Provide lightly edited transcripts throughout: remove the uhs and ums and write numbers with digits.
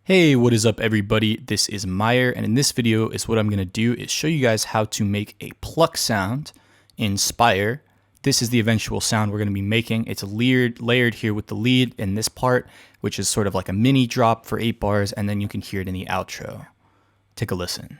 Hey, what is up everybody? This is Meyer, and in this video is what I'm going to do is show you guys how to make a pluck sound in Spire. This is the eventual sound we're going to be making. It's layered here with the lead in this part, which is sort of like a mini drop for 8 bars, and then you can hear it in the outro. Take a listen.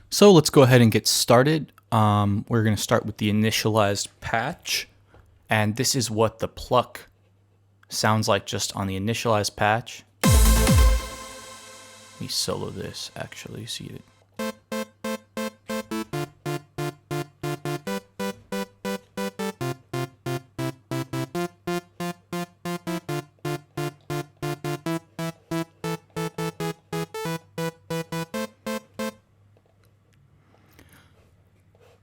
So let's go ahead and get started. We're going to start with the initialized patch, and this is what the pluck sounds like just on the initialized patch. Let me solo this actually, see it.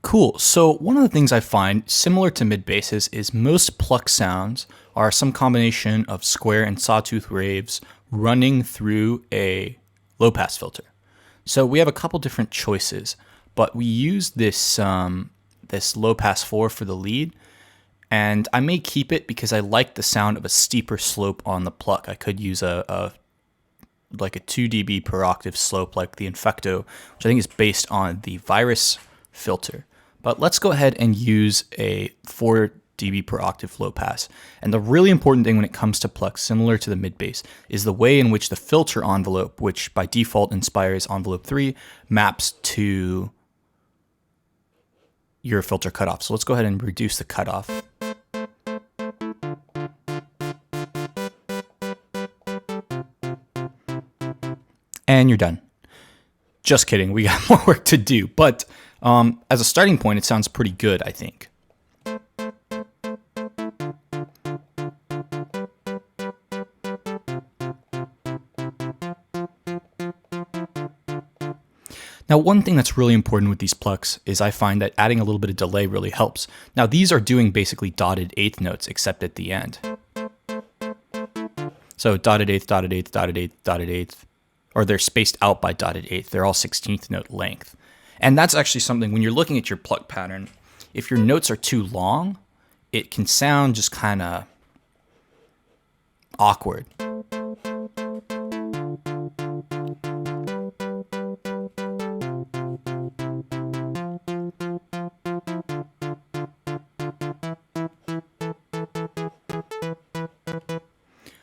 Cool. So one of the things I find similar to mid basses is most pluck sounds are some combination of square and sawtooth waves running through a low pass filter. So we have a couple different choices, but we use this this low pass 4 for the lead, and I may keep it because I like the sound of a steeper slope on the pluck. I could use like a 2 dB per octave slope like the Infecto, which I think is based on the Virus filter. But let's go ahead and use a 4 dB per octave low pass. And the really important thing when it comes to pluck, similar to the mid bass, is the way in which the filter envelope, which by default in Spire is envelope 3, maps to your filter cutoff. So let's go ahead and reduce the cutoff. And you're done. Just kidding, we got more work to do, but as a starting point, it sounds pretty good, I think. Now, one thing that's really important with these plucks is I find that adding a little bit of delay really helps. Now, these are doing basically dotted eighth notes, except at the end. So dotted eighth, dotted eighth, dotted eighth, dotted eighth, or they're spaced out by dotted eighth. They're all 16th note length. And that's actually something, when you're looking at your pluck pattern, if your notes are too long, it can sound just kind of awkward.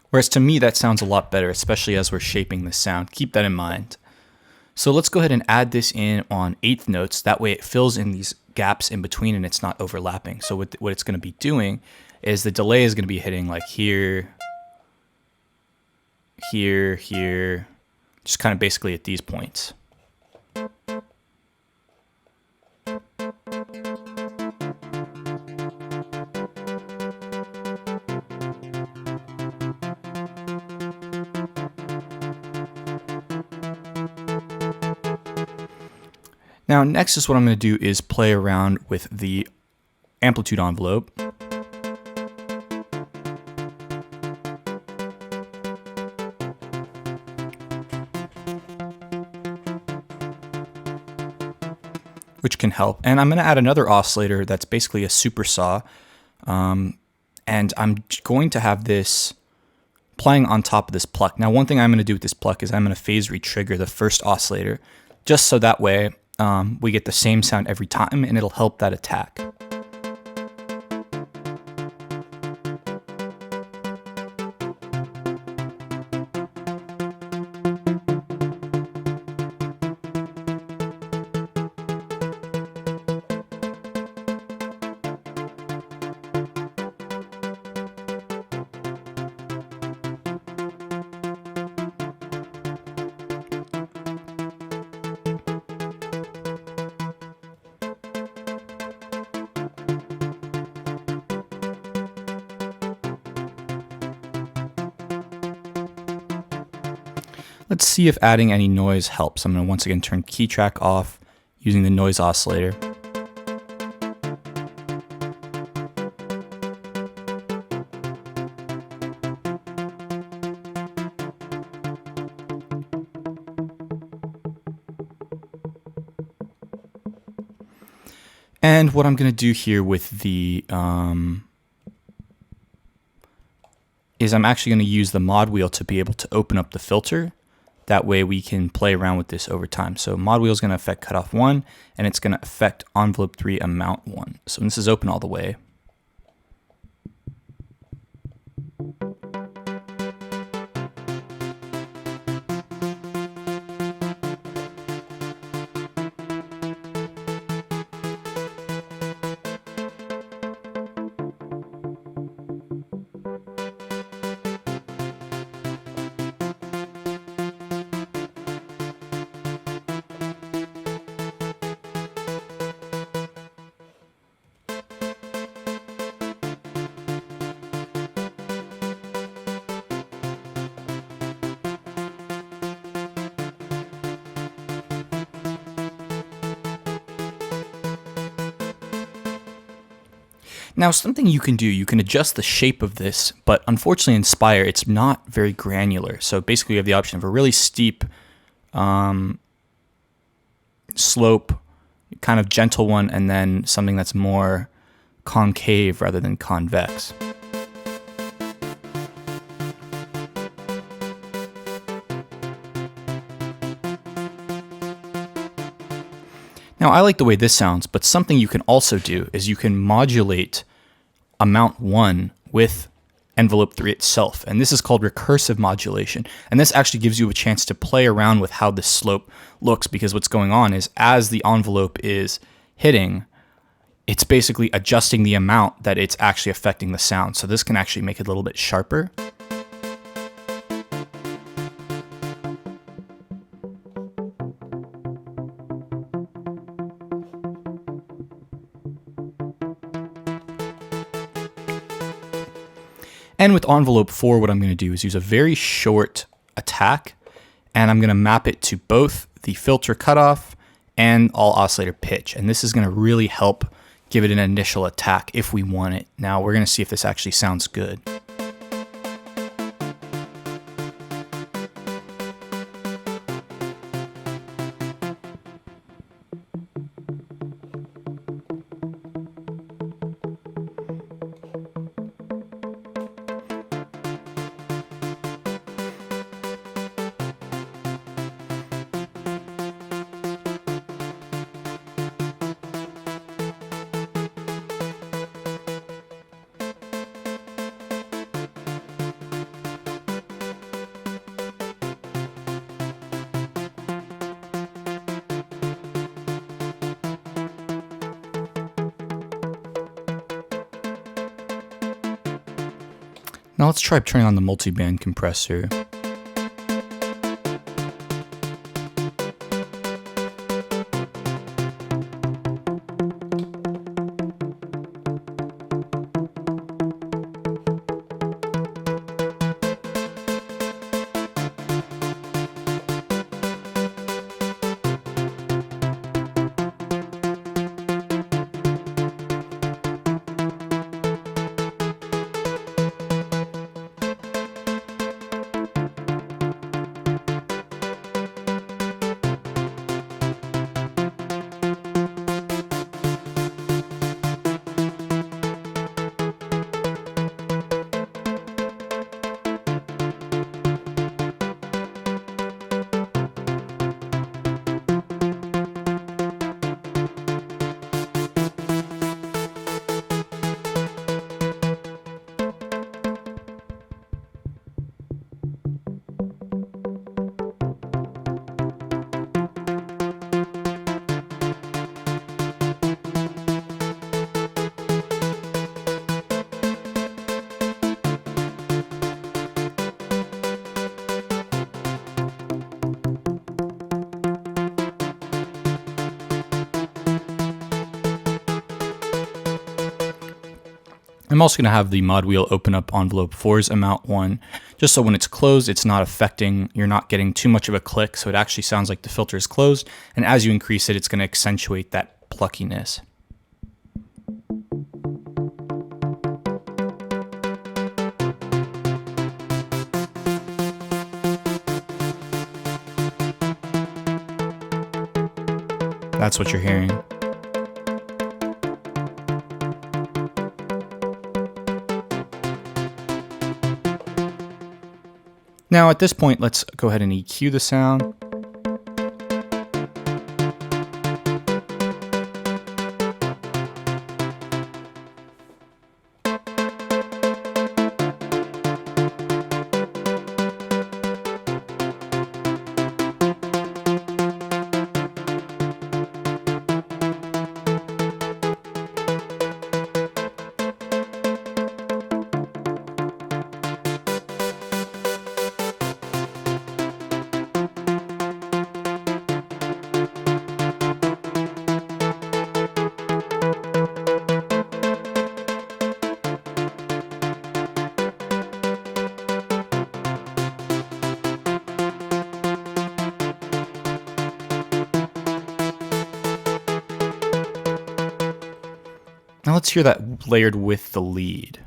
Whereas to me, that sounds a lot better, especially as we're shaping the sound. Keep that in mind. So let's go ahead and add this in on eighth notes. That way it fills in these gaps in between and it's not overlapping. So what it's going to be doing is the delay is going to be hitting like here, here, here, just kind of basically at these points. Now, next is what I'm going to do is play around with the amplitude envelope. Which can help. And I'm going to add another oscillator that's basically a super saw. And I'm going to have this playing on top of this pluck. Now, one thing I'm going to do with this pluck is I'm going to phase retrigger the first oscillator, just so that way we get the same sound every time, and it'll help that attack. Let's see if adding any noise helps. I'm going to once again turn key track off using the noise oscillator. And what I'm going to do here with the is I'm actually going to use the mod wheel to be able to open up the filter. That way we can play around with this over time. So mod wheel is going to affect cutoff 1, and it's going to affect envelope 3 amount 1. So when this is open all the way, now, something you can do, you can adjust the shape of this, but unfortunately in Spire, it's not very granular. So basically you have the option of a really steep slope, kind of gentle one, and then something that's more concave rather than convex. Now, I like the way this sounds, but something you can also do is you can modulate amount 1 with envelope 3 itself. And this is called recursive modulation. And this actually gives you a chance to play around with how this slope looks, because what's going on is as the envelope is hitting, it's basically adjusting the amount that it's actually affecting the sound. So this can actually make it a little bit sharper. And with envelope 4, what I'm going to do is use a very short attack, and I'm going to map it to both the filter cutoff and all oscillator pitch. And this is going to really help give it an initial attack if we want it. Now we're going to see if this actually sounds good. Now let's try turning on the multiband compressor. I'm also going to have the mod wheel open up envelope 4's amount 1, just so when it's closed, it's not affecting, you're not getting too much of a click, so it actually sounds like the filter is closed, and as you increase it, it's going to accentuate that pluckiness. That's what you're hearing. Now at this point, let's go ahead and EQ the sound. Now let's hear that layered with the lead.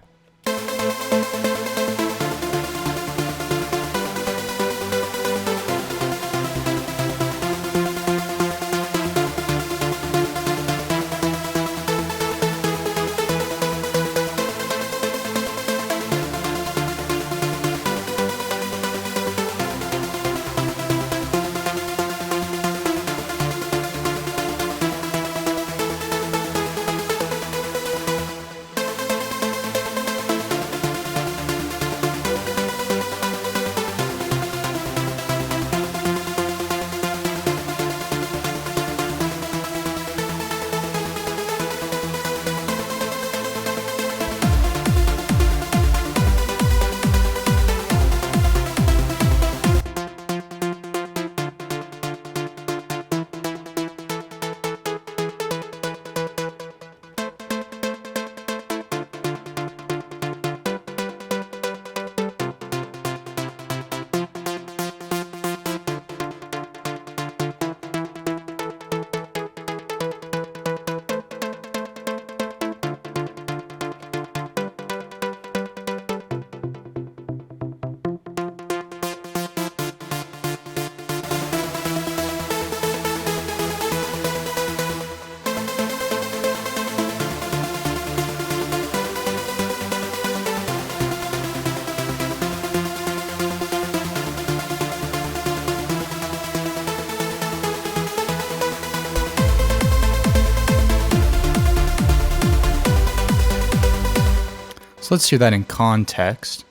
So let's hear that in context.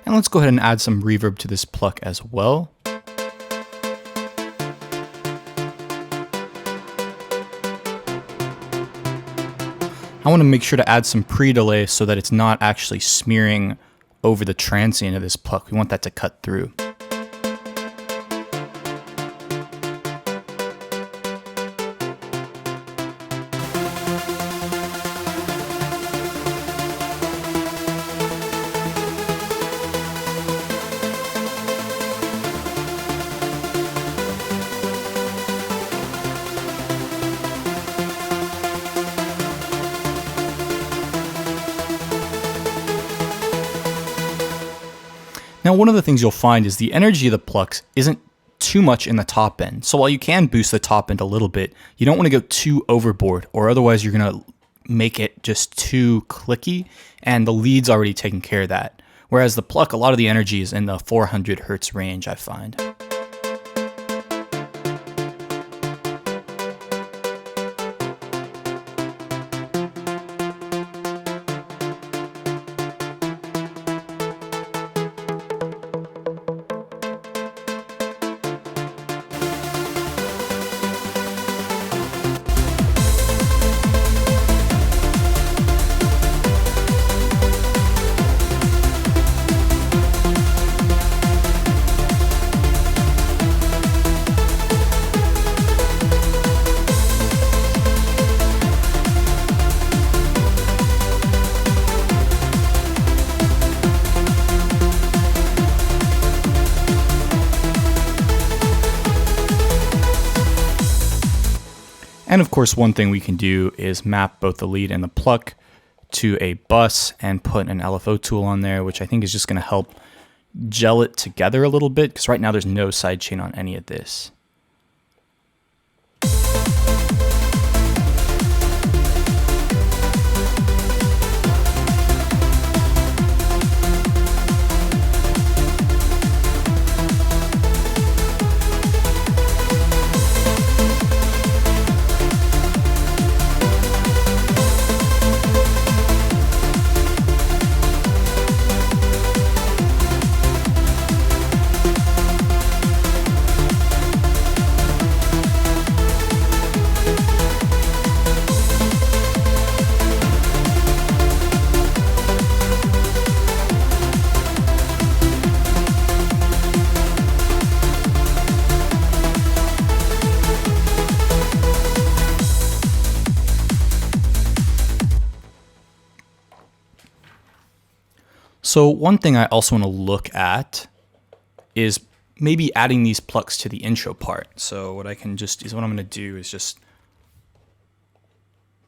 And let's go ahead and add some reverb to this pluck as well. I want to make sure to add some pre-delay so that it's not actually smearing over the transient of this pluck. We want that to cut through. Now, one of the things you'll find is the energy of the Plucks isn't too much in the top end. So while you can boost the top end a little bit, you don't want to go too overboard, or otherwise you're going to make it just too clicky, and the lead's already taking care of that. Whereas the Pluck, a lot of the energy is in the 400 hertz range, I find. And of course, one thing we can do is map both the lead and the Pluck to a bus and put an LFO tool on there, which I think is just going to help gel it together a little bit, because right now there's no sidechain on any of this. So one thing I also want to look at is maybe adding these plucks to the intro part. So what I can just is what I'm going to do is just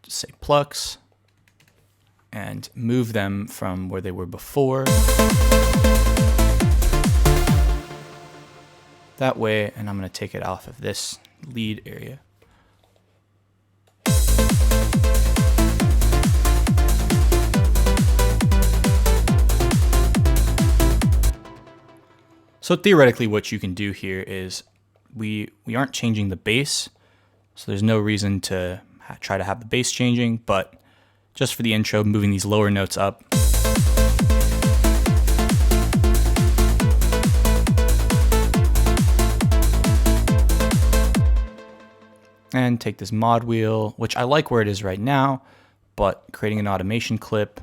say plucks and move them from where they were before. That way, and I'm going to take it off of this lead area. So theoretically what you can do here is we aren't changing the bass, so there's no reason to try to have the bass changing, but just for the intro, moving these lower notes up. And take this mod wheel, which I like where it is right now, but creating an automation clip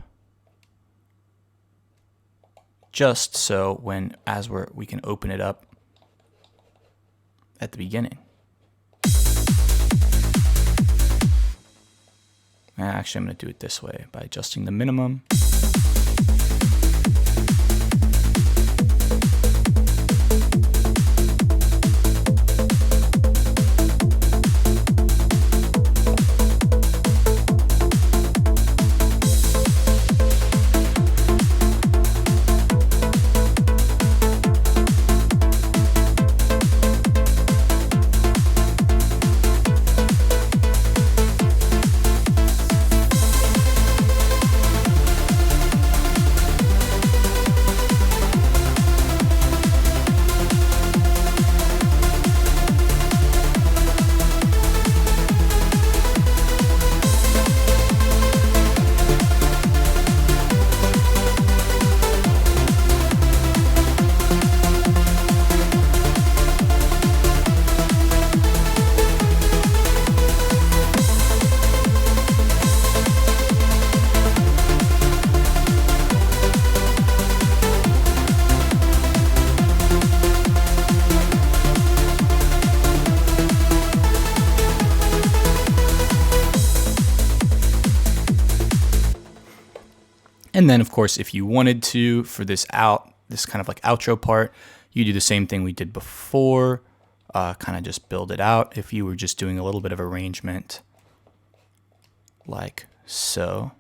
just so we can open it up at the beginning. And actually, I'm going to do it this way by adjusting the minimum. And then, of course, if you wanted to, for this kind of like outro part, you do the same thing we did before, kind of just build it out. If you were just doing a little bit of arrangement like so.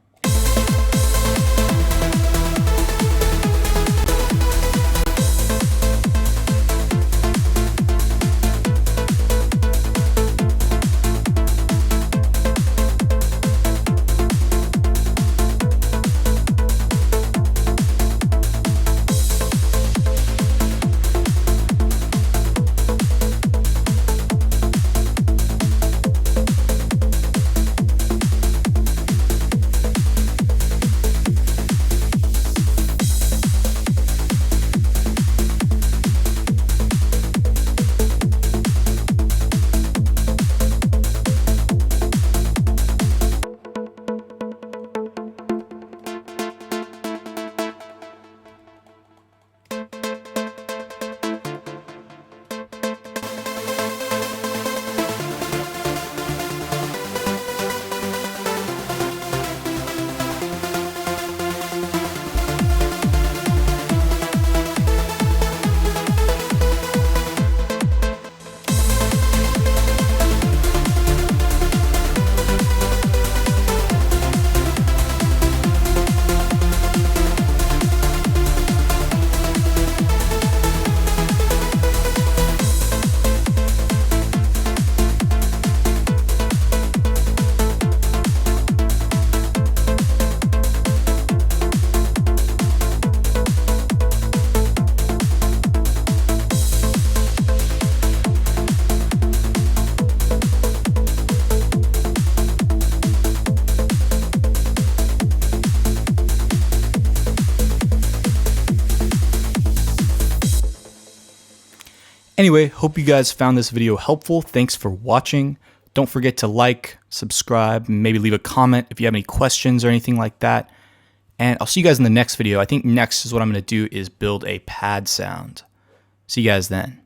Anyway, hope you guys found this video helpful. Thanks for watching. Don't forget to like, subscribe, and maybe leave a comment if you have any questions or anything like that. And I'll see you guys in the next video. I think next is what I'm going to do is build a pad sound. See you guys then.